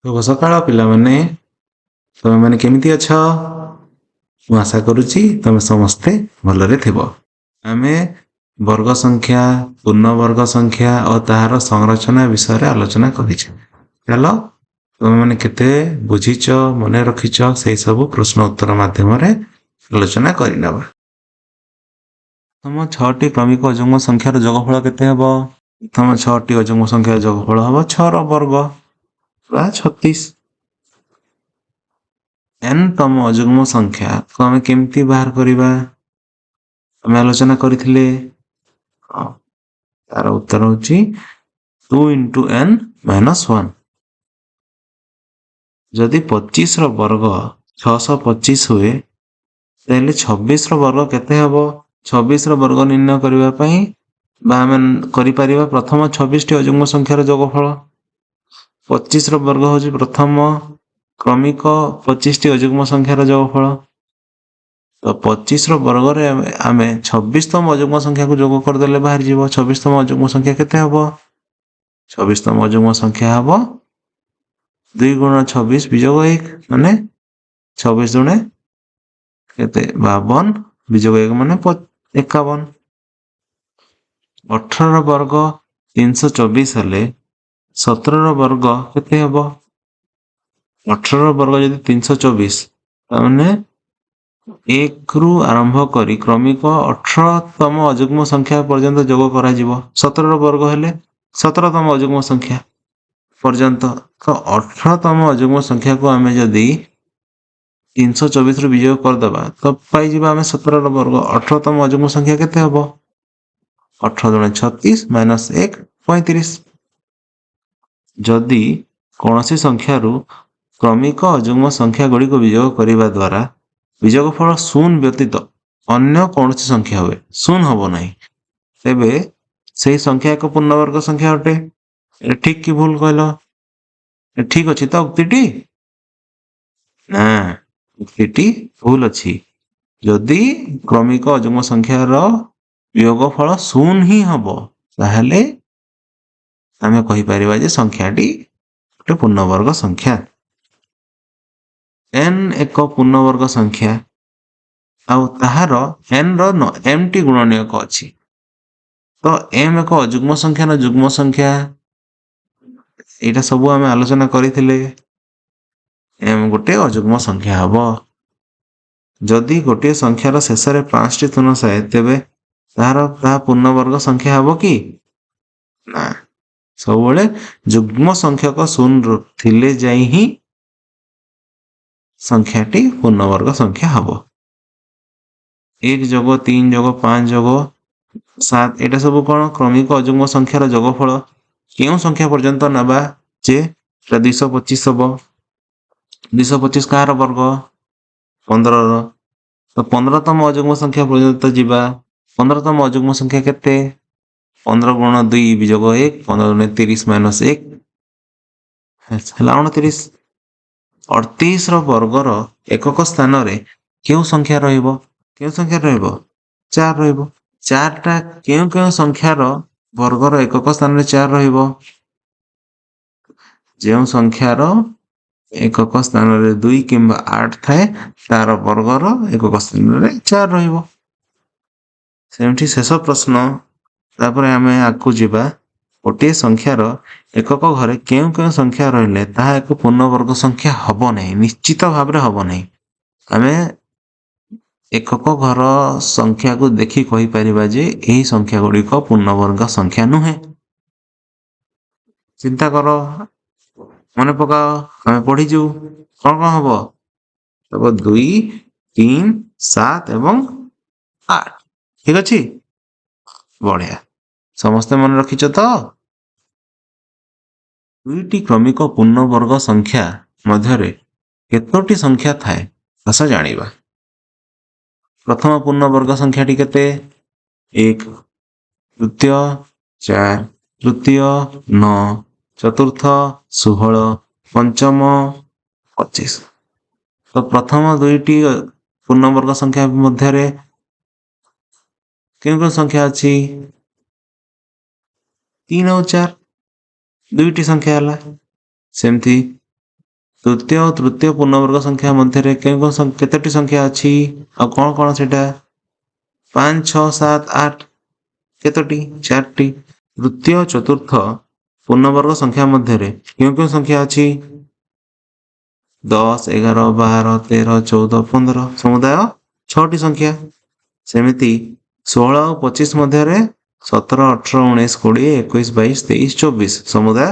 शुभ सकाळ पिलाମାନେ ତମେମାନେ କେମିତି ଅଛ? ମୁଁ ଆଶା କରୁଛି ତମେ ସମସ୍ତେ ଭଲରେ ଥିବ। ଆମେ ବର୍ଗ ସଂଖ୍ୟା, ପୂର୍ଣ୍ଣବର୍ଗ ସଂଖ୍ୟା ଓ ତାହାର ସଂରଚନା ବିଷୟରେ ଆଲୋଚନା କରିଛେ। ଚାଲ ତମେମାନେ କେତେ ବୁଝିଛ, ମନେ ରଖିଛ ସେଇ ସବୁ ପ୍ରଶ୍ନ ଉତ୍ତର ମାଧ୍ୟମରେ ଆଲୋଚନା କରିନେବା। ପ୍ରଥମ 6ଟି କ୍ରମିକ ଅଯୁଗ୍ମ ସଂଖ୍ୟାର ଯୋଗଫଳ କେତେ ହେବ? ପ୍ରଥମ 6ଟି ଅଯୁଗ୍ମ ସଂଖ୍ୟାର ଯୋଗଫଳ ହେବ 6ର ବର୍ଗ ବା 36। n ତମ ଅଯୁଗ୍ମ ସଂଖ୍ୟାକୁ ଆମେ କେମିତି ବାହାର କରିବା? ଆମେ ଆଲୋଚନା କରିଥିଲେ। ତାର ଉତ୍ତର ହେଉଛି 2 × n - 1। ଯଦି 25ର ବର୍ଗ 625 ହୁଏ ତାହେଲେ 26ର ବର୍ଗ କେତେ ହେବ? 26ର ବର୍ଗ ନିର୍ଣ୍ଣୟ କରିବା ପାଇଁ ବା ଆମେ କରିପାରିବା ପ୍ରଥମ 26ଟି ଅଯୁଗ୍ମ ସଂଖ୍ୟାର ଯୋଗଫଳ। 25ର ବର୍ଗ ହେଉଛି ପ୍ରଥମ କ୍ରମିକ 25ଟି ଅଯୁଗ୍ମ ସଂଖ୍ୟାର ଯୋଗଫଳ। ତ 25ର ବର୍ଗରେ ଆମେ 26ତମ ଅଯୁଗ୍ମ ସଂଖ୍ୟାକୁ ଯୋଗ କରିଦେଲେ ବାହାରିଯିବ। 26ତମ ଅଯୁଗ୍ମ ସଂଖ୍ୟା କେତେ ହେବ? 26ତମ ଅଯୁଗ୍ମ ସଂଖ୍ୟା ହେବ 2 × 26 ବିଯୋଗ 1 ମାନେ 26 ଦୁଣେ କେତେ? 52 ବିଯୋଗ 1 ମାନେ 51। 18ର ବର୍ଗ 324 ହେଲେ 17ର ବର୍ଗ କେତେ ହେବ? 18ର ବର୍ଗ ଯଦି 324 ତାମାନେ 1ରୁ ଆରମ୍ଭ କରି କ୍ରମିକ 18ତମ ଅଯୁଗ୍ମ ସଂଖ୍ୟା ପର୍ଯ୍ୟନ୍ତ ଯୋଗ କରାଯିବ। 17ର ବର୍ଗ ହେଲେ 17ତମ ଅଯୁଗ୍ମ ସଂଖ୍ୟା ପର୍ଯ୍ୟନ୍ତ। ତ 18ତମ ଅଯୁଗ୍ମ ସଂଖ୍ୟାକୁ ଆମେ ଯଦି 324ରୁ ବିଯୋଗ କରିଦେବା ତ ପାଇଯିବା ଆମେ 17ର ବର୍ଗ। 18ତମ ଅଯୁଗ୍ମ ସଂଖ୍ୟା କେତେ ହେବ? 18 ଦୁଣେ 36 - 1 35। ଯଦି କୌଣସି ସଂଖ୍ୟାରୁ କ୍ରମିକ ଅଯୁଗ୍ମ ସଂଖ୍ୟା ଗୁଡ଼ିକୁ ବିଯୋଗ କରିବା ଦ୍ୱାରା ବିଯୋଗଫଳ 0 ବ୍ୟତୀତ ଅନ୍ୟ କୌଣସି ସଂଖ୍ୟା ହୁଏ, 0 ହେବ ନାହିଁ, ତେବେ ସେହି ସଂଖ୍ୟା ଏକ ପୂର୍ଣ୍ଣବର୍ଗ ସଂଖ୍ୟା ଅଟେ। ଏଟା ଠିକ କି ଭୁଲ କହିଲ? ଠିକ ଅଛି ତ ଉକ୍ତିଟି? ନା, ଉକ୍ତିଟି ଭୁଲ ଅଛି। ଯଦି କ୍ରମିକ ଅଯୁଗ୍ମ ସଂଖ୍ୟାର ବିଯୋଗଫଳ 0 ହିଁ ହେବ ତାହେଲେ ଆମେ କହିପାରିବା ଯେ ସଂଖ୍ୟାଟି ଗୋଟେ ପୂର୍ଣ୍ଣବର୍ଗ ସଂଖ୍ୟା। n ଏକ ପୂର୍ଣ୍ଣବର୍ଗ ସଂଖ୍ୟା ଆଉ ତାହାର nର mଟି ଗୁଣନୀୟକ ଅଛି। ତ m ଏକ ଅଯୁଗ୍ମ ସଂଖ୍ୟା ନା ଯୁଗ୍ମ ସଂଖ୍ୟା? ଏଇଟା ସବୁ ଆମେ ଆଲୋଚନା କରିଥିଲେ। m ଗୋଟେ ଅଯୁଗ୍ମ ସଂଖ୍ୟା ହେବ। ଯଦି ଗୋଟିଏ ସଂଖ୍ୟାର ଶେଷରେ 5ଟି ଶୂନ ଥାଏ ତେବେ ତାହା ପୂର୍ଣ୍ଣବର୍ଗ ସଂଖ୍ୟା ହେବ କି? ନା, ସବୁବେଳେ ଯୁଗ୍ମ ସଂଖ୍ୟକ 0 ଥିଲେ ଯାଇ ହିଁ ସଂଖ୍ୟାଟି ପୂର୍ଣ୍ଣବର୍ଗ ସଂଖ୍ୟା ହେବ। 1 + 3 + 5 + 7 ଏଇଟା ସବୁ କ'ଣ? କ୍ରମିକ ଅଯୁଗ୍ମ ସଂଖ୍ୟାର ଯୋଗଫଳ। କେଉଁ ସଂଖ୍ୟା ପର୍ଯ୍ୟନ୍ତ ନେବା ଯେ 225 ହେବ? 225 କାହାର ବର୍ଗ? 15ର। ତ 15ତମ ଅଯୁଗ୍ମ ସଂଖ୍ୟା ପର୍ଯ୍ୟନ୍ତ ଯିବା। 15ତମ ଅଯୁଗ୍ମ ସଂଖ୍ୟା କେତେ? 15 × 2 ବିଯୋଗ 1 15 ଦୁଣେ 30 - 1 ହେଲା 29। 38ର ବର୍ଗର ଏକକ ସ୍ଥାନରେ କେଉଁ ସଂଖ୍ୟା ରହିବ? କେଉଁ ସଂଖ୍ୟା ରହିବ? 4 ରହିବ। 4ଟା କେଉଁ କେଉଁ ସଂଖ୍ୟାର ବର୍ଗର ଏକକ ସ୍ଥାନରେ 4 ରହିବ? ଯେଉଁ ସଂଖ୍ୟାର ଏକକ ସ୍ଥାନରେ 2 କିମ୍ବା 8 ଥାଏ ତାର ବର୍ଗର ଏକକ ସ୍ଥାନରେ 4 ରହିବ। ସେମିତି ଶେଷ ପ୍ରଶ୍ନ, ତାପରେ ଆମେ ଆଗକୁ ଯିବା। ଗୋଟିଏ ସଂଖ୍ୟାର ଏକକ ଘରେ କେଉଁ କେଉଁ ସଂଖ୍ୟା ରହିଲେ ତାହା ଏକ ପୂର୍ଣ୍ଣବର୍ଗ ସଂଖ୍ୟା ହେବ ନାହିଁ, ନିଶ୍ଚିତ ଭାବରେ ହେବ ନାହିଁ। ଆମେ ଏକକ ଘର ସଂଖ୍ୟାକୁ ଦେଖି କହିପାରିବା ଯେ ଏହି ସଂଖ୍ୟା ଗୁଡ଼ିକ ପୂର୍ଣ୍ଣବର୍ଗ ସଂଖ୍ୟା ନୁହେଁ। ଚିନ୍ତା କର, ମନେ ପକାଅ, ଆମେ ପଢିଛୁ କ'ଣ କ'ଣ ହବ? 2 3 7 ଏବଂ 8। ଠିକ ଅଛି? ବଢିଆ, ସମସ୍ତେ ମନେ ରଖିଛ ତ? 2ଟି କ୍ରମିକ ପୂର୍ଣ୍ଣବର୍ଗ ସଂଖ୍ୟା ମଧ୍ୟରେ କେତୋଟି ସଂଖ୍ୟା ଥାଏ ଆସ ଜାଣିବା। ପ୍ରଥମ ପୂର୍ଣ୍ଣବର୍ଗ ସଂଖ୍ୟାଟି କେତେ? 1, ଦ୍ୱିତୀୟ 4, ତୃତୀୟ 9, ଚତୁର୍ଥ 16, ପଞ୍ଚମ 25। ତ ପ୍ରଥମ 2ଟି ପୂର୍ଣ୍ଣବର୍ଗ ସଂଖ୍ୟା ମଧ୍ୟରେ କେଉଁ କେଉଁ ସଂଖ୍ୟା ଅଛି? 3 ଆଉ 4, 2ଟି ସଂଖ୍ୟା ହେଲା। ସେମିତି तृतीय और तृतीय पूर्णवर्ग संख्या मध्य केतोटी संख्या अच्छी आ कौन कौन सेटा 5 6 7 8 केतोटी 4टी। तृतीय चतुर्थ पूर्णवर्ग संख्या मध्य क्यों क्यों संख्या अच्छी 10 11 12 13 14 15 समुदाय 6टी संख्या। सेमिति 16 और 25 मध्य 17 18 19 20 21 22 23 24 समुदाय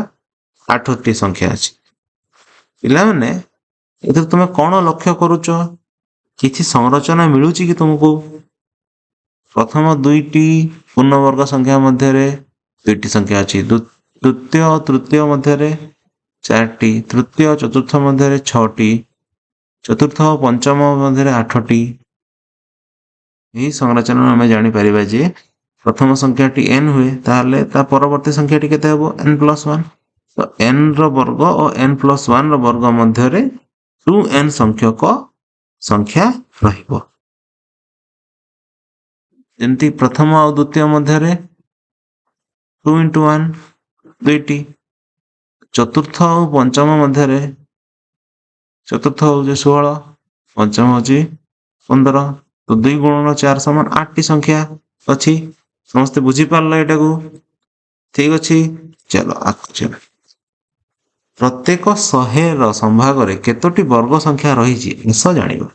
8टी संख्या अच्छी। पिलाने एथर तुम कौन लक्ष्य करुच किसी संरचना मिलूची कि तुमको प्रथम दुईटी पूर्णवर्ग संख्या मध्य दुईटी संख्या अच्छी द्वितीय और तृतीय मध्य 4टी तृतीय चतुर्थ मध्य 6टी चतुर्थ और पंचम मध्य 8टी। यही संरचना आम जापर जे प्रथम संख्याटी n हुए ताहले ता परवर्ती संख्याटी केते हेबो n+1 तो n रो वर्ग और n+1 रो वर्ग मध्य 2n संख्यक संख्या रहिबो। जंती प्रथम और द्वितीय मध्य 2 × 1 दुईटी चतुर्थ और पंचम मध्य चतुर्थ हो 16 पंचम हो 15 तो 2 × 4 = 8टी संख्या अच्छी। समस्ते बुझी पारल एटा को ठीक अच्छी। चलो आगे चलो प्रत्येक 100 संभाग रे केतोटी वर्ग संख्या रही एस जानिबा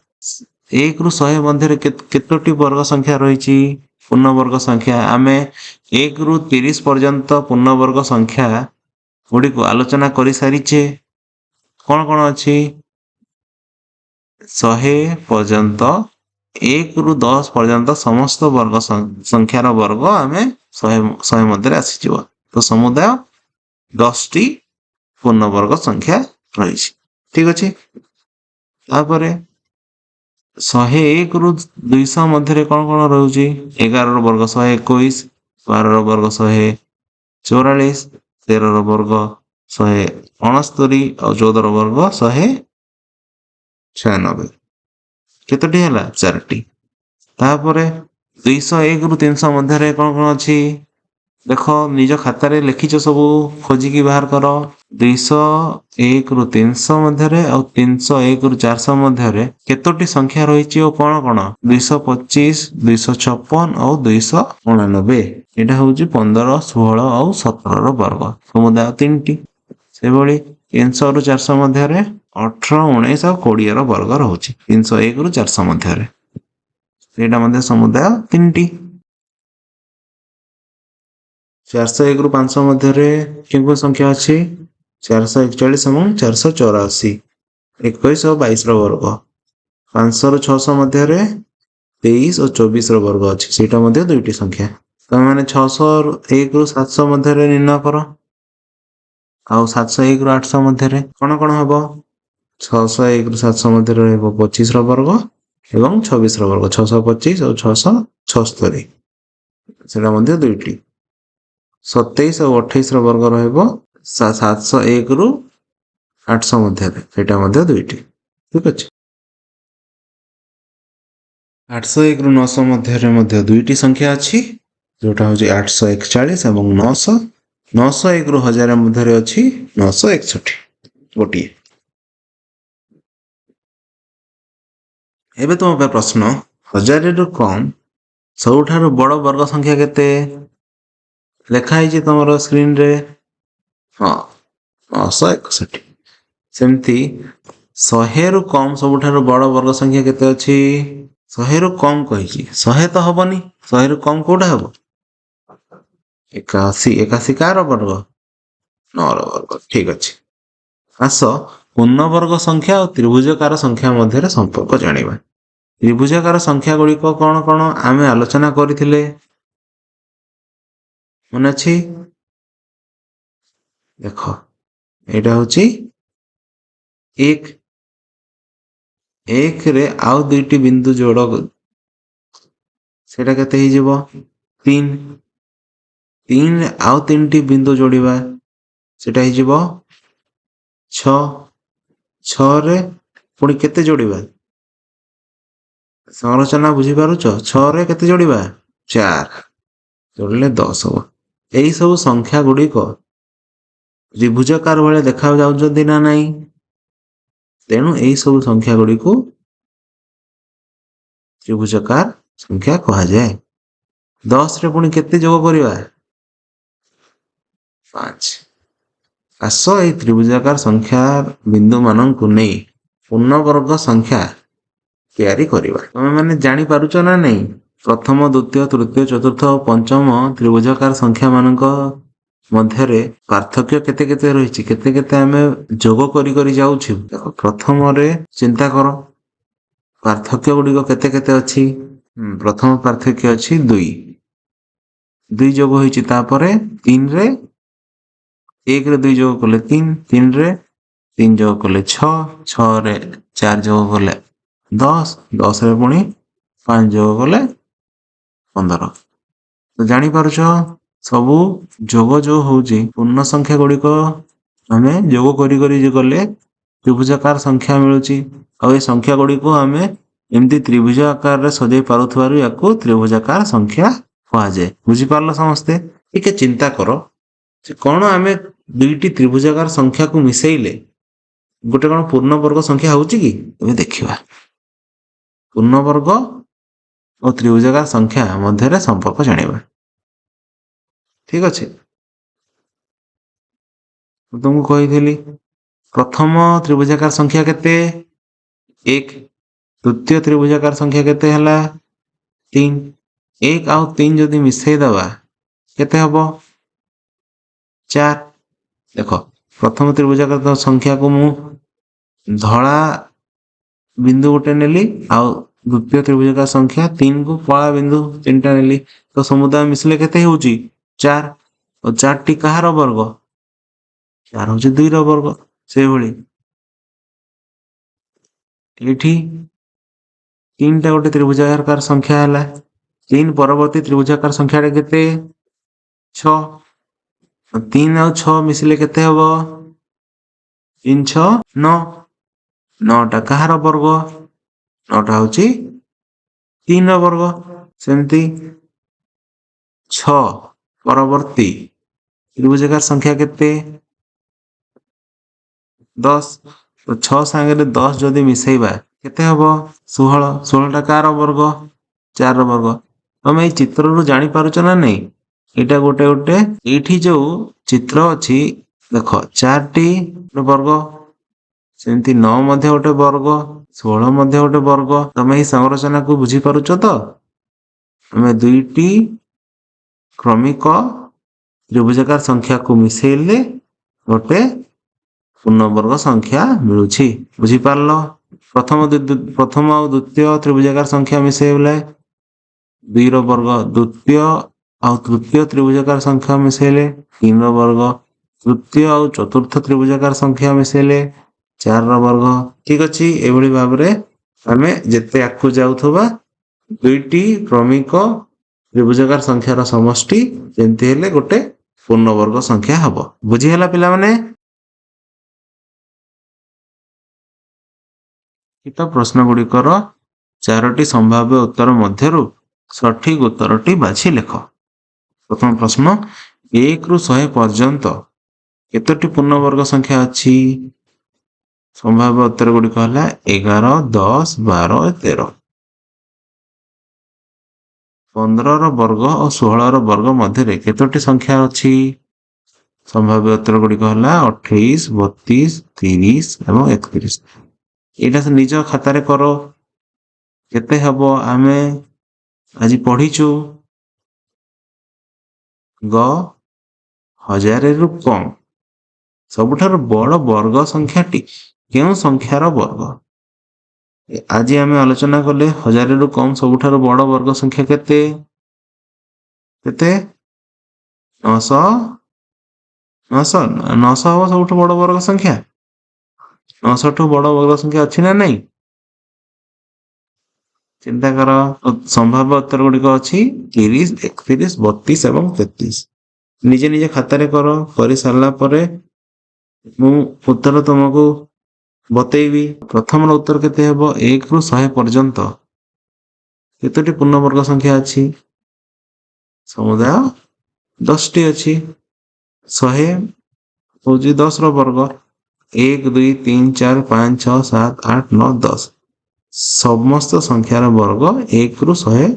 1 ରୁ 100 मध्य केतोटी वर्ग संख्या रही पूर्णवर्ग संख्या आमे 1 ରୁ 30 पर्यंत पूर्णवर्ग संख्या गुड़ी को आलोचना कर सारीचे कौन कौन अच्छी 100 पर्यंत 1 ରୁ 10 पर्यंत समस्त वर्ग संख्यार वर्ग आमे 100 मध्य आसी तो समुदाय 10टी पूर्णवर्ग संख्या रही ठीक अच्छे। तापर 101 ରୁ 200 मध्य कौन कौन रोचे 11 वर्ग 121 12 वर्ग 144 13 वर्ग 169 और 14 वर्ग 196 केतोटी है 4टी। तापर 201 ରୁ 300 मध्य कौन कौन अच्छी देख निज खातार लिखिच सब खोजिकी बाहर कर 201 ରୁ 300 मध्य और 301 ରୁ 400 मध्य केतोटी संख्या रही और कौन कौन 225 256 और 299 यहाँ हूँ 15 16 और 17 वर्ग समुदाय 3टी से 300 ରୁ 400 मध्य 18 19 और 20 वर्ग रोचे 301 ରୁ 400 मध्य समुदाय 3टी। 401 ରୁ 500 मध्य क्यों संख्या अच्छी 441 और 484 21 और 22 वर्ग 500 ରୁ 600 मध्य 23 और 24 वर्ग अच्छी सेटा मध्य दुईटी संख्या तो मैंने 601 ରୁ 700 मध्य निर्णय कर आउ 701 ରୁ 800 मध्य कौन कौन हम 601 ରୁ 700 मध्य 25 वर्ग एवं 26 वर्ग 625 और 676 सेटा मध्य दुईटी 27 और 28 वर्ग रहिबो 701 ରୁ 800 मध्य सेटा मध्य दुईटी ठीक अच्छे। 801 ରୁ 900 मध्य दुईटी संख्या अच्छी जोटा हूँ 841 और 900 901 ରୁ 1000 मध्य अच्छी 961 गोटे। एबे तुम प्रश्न 1000 ରୁ कम सबुठारु बड़ वर्ग संख्या केते लिखाई तुम स्क्रीन रे हाँ 961 सेमती 100 ରୁ कम सबुठारु बड़ वर्ग संख्या केते अच्छी 100 ରୁ कम कही 100 तो हबनी 100 ରୁ कम कोटा हब 81 81 कार वर्ग 9 वर्ग ठीक अच्छे। आस पूर्णवर्ग संख्या और त्रिभुजकार संख्या मध्य संपर्क जानिबा त्रिभुजकार संख्या गुड़िक कौन कौन आमे आलोचना करथिले मन अच्छी देख एटा हूँ 1 रे आउ दुईटी बिंदु जोड़ सेटा केते ही जीवो 3 3 रे आउ 3टी बिंदु जोड़िबा सेटा ही जीवो 6 6 रे पुणी केते जोड़िबा संरचना बुझी पारुछ 6 रे केते जोड़िबा 4 जोड़ले 10 हो यही सब संख्या गुड़िक त्रिभुजकार भाई देखा जाउछन्ती ना नहीं ତେଣୁ ଏହି ସବୁ ସଂଖ୍ୟା ଗୁଡ଼ିକୁ ତ୍ରିଭୁଜାକାର ସଂଖ୍ୟା କୁହାଯାଏ। 10ରେ ପୁଣି କେତେ ଯୋଗ କରିବା? 5। ଆସ ଏହି ତ୍ରିଭୁଜାକାର ସଂଖ୍ୟା ବିନ୍ଦୁମାନଙ୍କୁ ନେଇ ପୂର୍ଣ୍ଣବର୍ଗ ସଂଖ୍ୟା ତିଆରି କରିବା। ତମେମାନେ ଜାଣିପାରୁଛ ନା ନାହିଁ? ପ୍ରଥମ, ଦ୍ୱିତୀୟ, ତୃତୀୟ, ଚତୁର୍ଥ ଓ ପଞ୍ଚମ ତ୍ରିଭୁଜାକାର ସଂଖ୍ୟାମାନଙ୍କ ମଧ୍ୟରେ ପାର୍ଥକ୍ୟ କେତେ କେତେ ରହିଛି, କେତେ କେତେ ଆମେ ଯୋଗ କରି କରି ଯାଉଛୁ। ଦେଖ, ପ୍ରଥମରେ ଚିନ୍ତା କର ପାର୍ଥକ୍ୟ ଗୁଡ଼ିକ କେତେ କେତେ ଅଛି। ପ୍ରଥମ ପାର୍ଥକ୍ୟ ଅଛି 2 ଯୋଗ ହୋଇଛି। ତାପରେ 3ରେ 1ରେ 2 ଯୋଗ କଲେ 3, 3ରେ 3 ଯୋଗ କଲେ 6, 6ରେ 4 ଯୋଗ କଲେ 10, 10ରେ ପୁଣି 5 ଯୋଗ କଲେ 15। ତ ଜାଣିପାରୁଛ ସବୁ ଯୋଗ ଯୋଉ ହଉଛି ପୂର୍ଣ୍ଣ ସଂଖ୍ୟା ଗୁଡ଼ିକ ଆମେ ଯୋଗ କରି କରି ଗଲେ ତ୍ରିଭୁଜାକାର ସଂଖ୍ୟା ମିଳୁଛି। ଆଉ ଏ ସଂଖ୍ୟା ଗୁଡ଼ିକୁ ଆମେ ଏମିତି ତ୍ରିଭୁଜ ଆକାରରେ ସଜେଇ ପାରୁଥିବାରୁ ୟାକୁ ତ୍ରିଭୁଜାକାର ସଂଖ୍ୟା କୁହାଯାଏ। ବୁଝିପାରିଲ ସମସ୍ତେ? ଟିକେ ଚିନ୍ତା କର ଯେ କ'ଣ ଆମେ ଦୁଇଟି ତ୍ରିଭୁଜାକାର ସଂଖ୍ୟାକୁ ମିଶେଇଲେ ଗୋଟେ କ'ଣ ପୂର୍ଣ୍ଣବର୍ଗ ସଂଖ୍ୟା ହଉଛି କି? ଏବେ ଦେଖିବା ପୂର୍ଣ୍ଣବର୍ଗ ଓ ତ୍ରିଭୁଜାକାର ସଂଖ୍ୟା ମଧ୍ୟରେ ସମ୍ପର୍କ ଜାଣିବା। ଠିକ ଅଛି, ମୁଁ ତୁମକୁ କହିଥିଲି ପ୍ରଥମ ତ୍ରିଭୁଜାକାର ସଂଖ୍ୟା କେତେ? 1। ଦ୍ୱିତୀୟ ତ୍ରିଭୁଜାକାର ସଂଖ୍ୟା କେତେ ହେଲା? 3। 1 ଆଉ 3 ଯଦି ମିଶେଇ ଦେବା କେତେ ହବ? 4। ଦେଖ, ପ୍ରଥମ ତ୍ରିଭୁଜାକାର ସଂଖ୍ୟାକୁ ମୁଁ ଧଳା ବିନ୍ଦୁ ଗୋଟେ ନେଲି, ଆଉ ଦ୍ୱିତୀୟ ତ୍ରିଭୁଜାକାର ସଂଖ୍ୟା 3କୁ କଳା ବିନ୍ଦୁ 3ଟା ନେଲି। ତ ସମୁଦାୟ ମିଶିଲେ କେତେ ହେଉଛି? 4। ଆଉ 4ଟି କାହାର ବର୍ଗ? 4 ହେଉଛି 2ର ବର୍ଗ। ସେଇଭଳି ଏଇଠି 3ଟା ଗୋଟେ ତ୍ରିଭୁଜାକାର ସଂଖ୍ୟା ହେଲା। 3 ପରବର୍ତ୍ତୀ ତ୍ରିଭୁଜାକାର ସଂଖ୍ୟାଟା କେତେ? 6। 3 ଆଉ 6 ମିଶିଲେ କେତେ ହବ? 3, 6, 9। 9ଟା କାହାର ବର୍ଗ? 9ଟା ହେଉଛି 3ର ବର୍ଗ। ସେମିତି 6 ପରବର୍ତ୍ତୀ ତ୍ରିଭୁଜାକାର ସଂଖ୍ୟା କେତେ? 10। ତ 6 ସାଙ୍ଗରେ 10 ଯଦି ମିଶେଇବା କେତେ ହବ? 16। 16ଟା କାହାର ବର୍ଗ? 4ର ବର୍ଗ। ତମେ ଏଇ ଚିତ୍ରରୁ ଜାଣିପାରୁଛ ନା ନାହିଁ? ଏଇଟା ଗୋଟେ ଗୋଟେ ଏଇଠି ଯୋଉ ଚିତ୍ର ଅଛି ଦେଖ, 4ଟି ବର୍ଗ, ସେମିତି 9 ମଧ୍ୟ ଗୋଟେ ବର୍ଗ, 16 ମଧ୍ୟ ଗୋଟେ ବର୍ଗ। ତମେ ଏଇ ସଂରଚନାକୁ ବୁଝିପାରୁଛ ତ? ଆମେ ଦୁଇଟି କ୍ରମିକ ତ୍ରିଭୁଜାକାର ସଂଖ୍ୟାକୁ ମିଶେଇଲେ ଗୋଟେ ପୂର୍ଣ୍ଣବର୍ଗ ସଂଖ୍ୟା ମିଳୁଛି। ବୁଝିପାରିଲ? ପ୍ରଥମ ଆଉ ଦ୍ୱିତୀୟ ତ୍ରିଭୁଜାକାର ସଂଖ୍ୟା ମିଶେଇଲେ 2ର ବର୍ଗ, ଦ୍ୱିତୀୟ ଆଉ ତୃତୀୟ ତ୍ରିଭୁଜାକାର ସଂଖ୍ୟା ମିଶେଇଲେ 3ର ବର୍ଗ, ତୃତୀୟ ଆଉ ଚତୁର୍ଥ ତ୍ରିଭୁଜାକାର ସଂଖ୍ୟା ମିଶେଇଲେ 4ର ବର୍ଗ। ଠିକ ଅଛି, ଏଭଳି ଭାବରେ ଆମେ ଯେତେ ଆଗକୁ ଯାଉଥିବା ଦୁଇଟି କ୍ରମିକ ତ୍ରିଭୁଜାକାର ସଂଖ୍ୟାର ସମଷ୍ଟି ଯେମିତି ହେଲେ ଗୋଟେ ପୂର୍ଣ୍ଣବର୍ଗ ସଂଖ୍ୟା ହବ। ବୁଝିହେଲା ପିଲାମାନେ? ଲିଖିତ ପ୍ରଶ୍ନ ଗୁଡ଼ିକର 4ଟି ସମ୍ଭାବ୍ୟ ଉତ୍ତର ମଧ୍ୟରୁ ସଠିକ ଉତ୍ତରଟି ବାଛି ଲେଖ। ପ୍ରଥମ ପ୍ରଶ୍ନ, 1ରୁ 100 ପର୍ଯ୍ୟନ୍ତ କେତୋଟି ପୂର୍ଣ୍ଣବର୍ଗ ସଂଖ୍ୟା ଅଛି? ସମ୍ଭାବ୍ୟ ଉତ୍ତର ଗୁଡ଼ିକ ହେଲା 11, 10, 12, 13। 15ର ବର୍ଗ ଓ 16ର ବର୍ଗ ମଧ୍ୟରେ କେତୋଟି ସଂଖ୍ୟା ଅଛି? ସମ୍ଭାବ୍ୟ ଉତ୍ତର ଗୁଡ଼ିକ ହେଲା 28, 32, 30 ଏବଂ 31। ଏଇଟା ନିଜ ଖାତାରେ କର। କେତେ ହେବ? ଆମେ ଆଜି ପଢିଛୁ ଗ,1000ରୁ କମ୍ ସବୁଠାରୁ ବଡ଼ ବର୍ଗ ସଂଖ୍ୟାଟି କେଉଁ ସଂଖ୍ୟାର ବର୍ଗ? ଆଜି ଆମେ ଆଲୋଚନା କଲେ 1000ରୁ କମ୍ ସବୁଠାରୁ ବଡ଼ ବର୍ଗ ସଂଖ୍ୟା କେତେ? କେତେ? 900। 900 ହବ ସବୁଠୁ ବଡ଼ ବର୍ଗ ସଂଖ୍ୟା। 900ଠୁ ବଡ଼ ବର୍ଗ ସଂଖ୍ୟା ଅଛି ନା ନାହିଁ? ଚିନ୍ତା କର। ସମ୍ଭାବ୍ୟ ଉତ୍ତର ଗୁଡ଼ିକ ଅଛି 30, 31, 32 ଏବଂ 33। ନିଜେ ନିଜେ ଖାତାରେ କର। କରିସାରିଲା ପରେ ମୁଁ ଉତ୍ତର ତୁମକୁ ବତେଇବି। ପ୍ରଥମର ଉତ୍ତର କେତେ ହେବ? 1ରୁ 100 ପର୍ଯ୍ୟନ୍ତ କେତୋଟି ପୂର୍ଣ୍ଣବର୍ଗ ସଂଖ୍ୟା ଅଛି? ସମୁଦାୟ 10ଟି ଅଛି। 100 ହେଉଛି 10ର ବର୍ଗ। 1 2 3 4 5 6 7 8 9 10 समस्त संख्यार वर्ग 1 ରୁ 100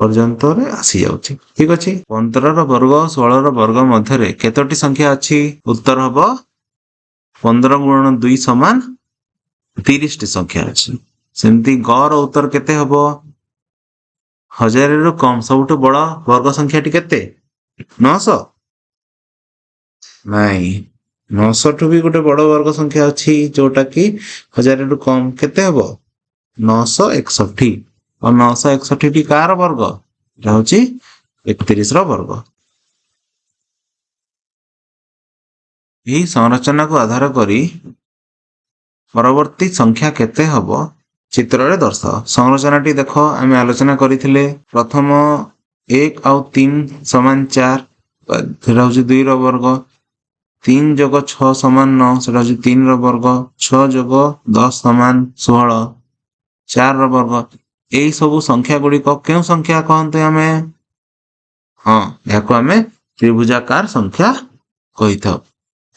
पर्यंत आसी जाउछि। ठीक अछि। 15 ର ବର୍ଗ 16 ର ବର୍ଗ ମଧ୍ୟରେ କେତୋଟି ସଂଖ୍ୟା ଅଛି? उत्तर हबो 15 गुणन 2 समान 30 टी संख्या अछि। सेमती ग रो उत्तर केते हबो? 1000 ରୁ कम सबटु बड़ वर्ग संख्याटी केते? 900 नहीं 900 टू भी गोटे बड़ वर्ग संख्या अछि जोटा कि 1000 ରୁ कम केते हबो? 961 और 961 टी कार वर्ग एटा होची 31 रो वर्ग। यही संरचना को आधार करी परवर्ती संख्या केते हबो चित्र रे दर्शाओ। संरचनाटी देखो आमे आलोचना करिथिले प्रथम 1 और 3 समान 4 सेटा होची 2 रो वर्ग 3 जोग 6 समान 9 सेटा होची 3 रो वर्ग 6 जोग 10 समान 16 4 रो वर्ग। एई सबु संख्या गुडी को केउ संख्या कहंते हमें? हां याको हमें त्रिभुजाकार संख्या कहिथौ।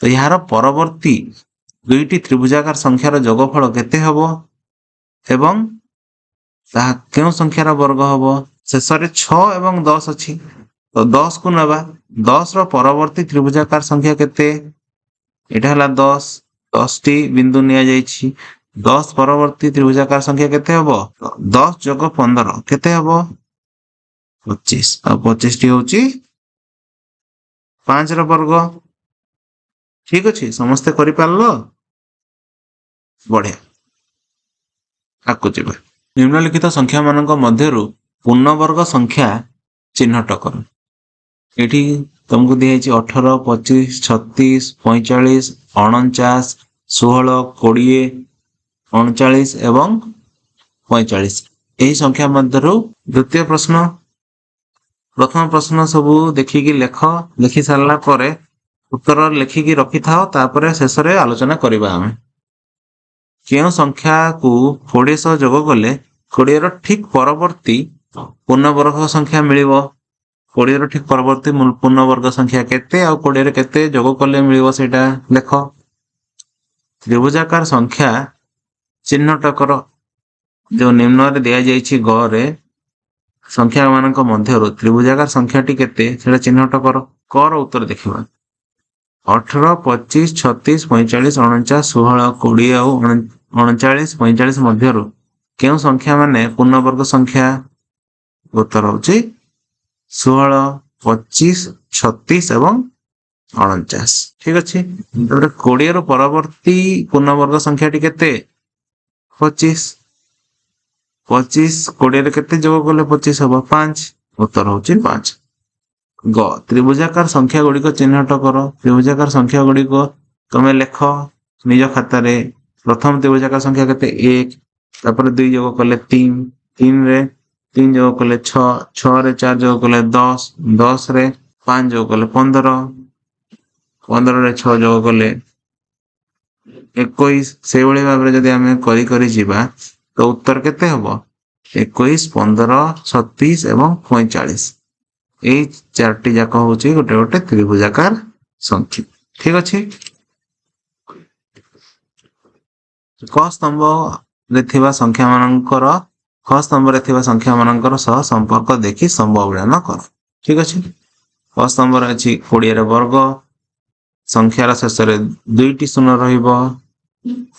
तो यार परवर्ती दुईटी त्रिभुजाकार संख्यार जोगफल केते हबो एवं ताहा केउ संख्यार वर्ग हबो? शेषरे 6 एवं 10 अछि तो 10 को नबा 10 रो परवर्ती त्रिभुजाकार संख्या केते? एटा हला 10 10 टी बिंदु निया जाईछि 10 परवर्ती त्रिभुजाकार संख्या केते हबो? 10 जोग 15 केते हबो? 25 आ 25 टी होची 5 रो वर्ग। ठीक अछि समस्त करि पारलो बढ़िया आकु जेबे निम्नलिखित संख्या मानक मध्यरु पूर्ण वर्ग संख्या चिन्हट कर। एठी तुमको दिया है 18 25 36 45 49 16 20 39 एवं 45 एही संख्या मध्यरु द्वितीय प्रश्न प्रथम प्रश्न सबू देखि कि लेख लिखि सारला परे उत्तर लिखि कि रखि थाओ तापरे शेष रे आलोचना करिबा हमें। केउ संख्या को 20 सह जोग कले 20 रो ठीक परवर्ती पूर्ण वर्ग संख्या मिलिबो 20 रो ठीक परवर्ती पूर्ण वर्ग संख्या केते आ 20 रे केते जोग कले मिलिबो सेटा लेख। त्रिभुजाकार संख्या चिन्हट कर जो निम्न रे दिया जाईछि ग रे संख्या मानक मध्यरु त्रिभुजाकार संख्याटी केते सेटा चिन्हट कर। क रो उत्तर देखिबा 18 25 36 45 49 16 20 और 39 45 मध्यरु केउ संख्या माने पूर्ण वर्ग संख्या? उत्तर होची 16 25 36 एवं 49। ठीक अछि। तबरे 20 रो परवर्ती पूर्ण वर्ग संख्याटी केते? 25 25 20 रे केते जोग कले 25 हबो 5 उत्तर होची 5। ग त्रिभुजाकार संख्या गुडी को चिन्हट करो। त्रिभुजाकार संख्या गुडी को तमे लेख निज खाता रे प्रथम त्रिभुजाकार संख्या केते 1 तापर 2 जोग कले 3 3 रे 3 जोग कले 6 6 रे 4 जोग कले 10 10 रे 5 जोग कले 15 15 रे 6 जोग कले 21 से भली भाबरे जदी हमें करी करी जिबा तो उत्तर केते हबो 21 15 36 एवं 45 एई चारटी जाक होची गोटे गोटे त्रिभुजाकार संख्या। ठीक अछि। क स्तंभ रे थिबा संख्या मानकर क स्तंभ रे थिबा संख्या मानकर सह संपर्क देखि संभावना कर। ठीक अछि। क स्तंभ रे अछि 20 रे वर्ग संख्यार शेष रे 2 टी शून्य रहिबो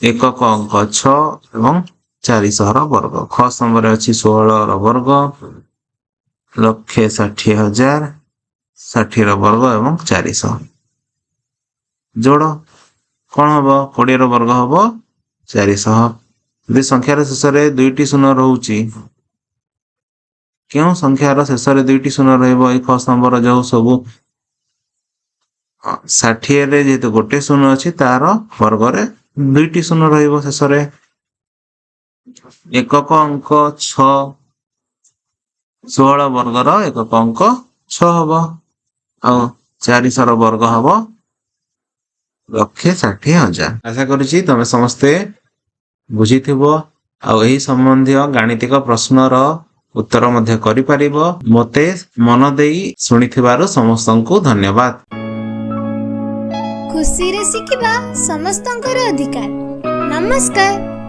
एकक अंक 6 एवं 400 रो वर्ग। ख स्तंभ रे अछि 16 रो वर्ग लक्षे 60,000 60 रो वर्ग एवं 400 जोड़ कौन हबो 20 रो वर्ग हबो 400 यदि संख्यार शेष रे 2 टी शून्य रहउची केउ संख्यार शेष रे 2 टी शून्य रहइबो ए ख स्तंभ रो जो सब 60 रे जेतो गोटे शून्य अछि तार वर्ग रे 2 टी शून्य रहइबो शेष रे एकक अंक 6 16 वर्ग रो एकक अंक 6 हबो आ 400 रो वर्ग हबो लक्षे 60,000। आशा करूची तमे समस्ते बुझिथिबो आ एही संबंधी गाणितिक प्रश्न रो उत्तर मध्य करि परिबो। मते मन देई सुनिथिबारो समस्तंकु धन्यवाद। ଖୁସିରେ ଶିଖିବା ସମସ୍ତଙ୍କର ଅଧିକାର। ନମସ୍କାର।